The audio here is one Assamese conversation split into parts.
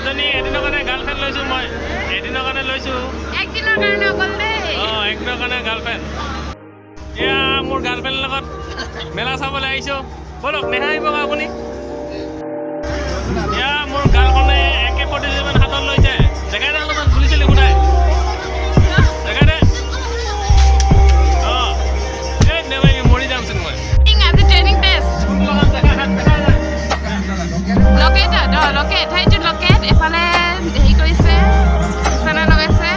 এজনী এদিনৰ কাৰণে গাৰ্লফ্ৰেণ্ড লৈছোঁ মই এদিনৰ কাৰণে লৈছোঁ একদিনৰ কাৰণে অকল দেই একদিনৰ কাৰণে গাৰ্লফ্ৰেণ্ড এয়া মোৰ গাৰ্লফ্ৰেণ্ডৰ লগত মেলা চাবলৈ আহিছোঁ বলক নেহা আহিব আপুনি এয়া মোৰ গাৰ্লফ্ৰেণ্ডে একে প্ৰতিযোগিতাত হাতত লৈছে জেগাই দে অলপমান খুলিছিলোঁ শুনাই জেগাই দে এই নেমাৰিবি মৰি যামচোন মই আজি ট্ৰেইনিং টেষ্ট লকেট লকেট সেইটো লকেট এফালে হেৰি কৰিছে বিচনা লগাইছে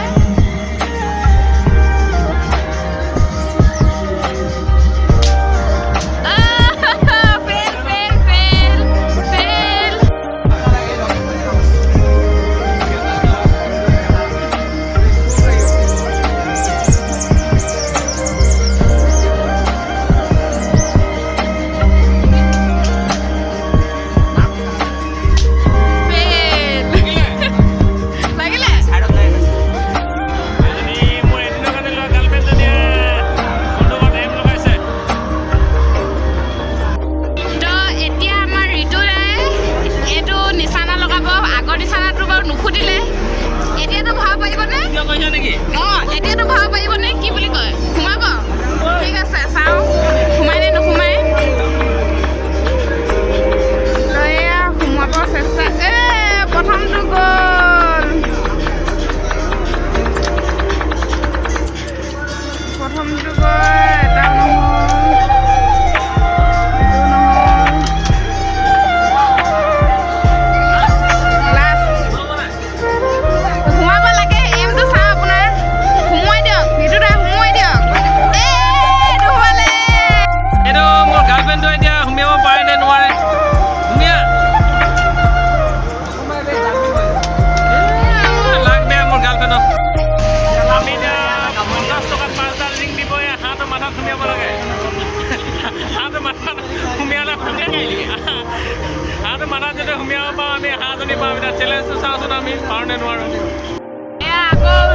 এতিয়াতো ভাব পাৰিবনে কি বুলি কয় সোমাব ঠিক আছে চাওঁ সোমাই নে নোসোমাই এয়া সোমাব চেষ্টা প্ৰথমটো গ'ল এটা মাথা যদি সুমিয়াব পাওঁ আমি হাঁহজনী পাওঁ এতিয়া চেলেঞ্জটো চাওঁচোন আমি পাৰোঁ নে নোৱাৰোঁ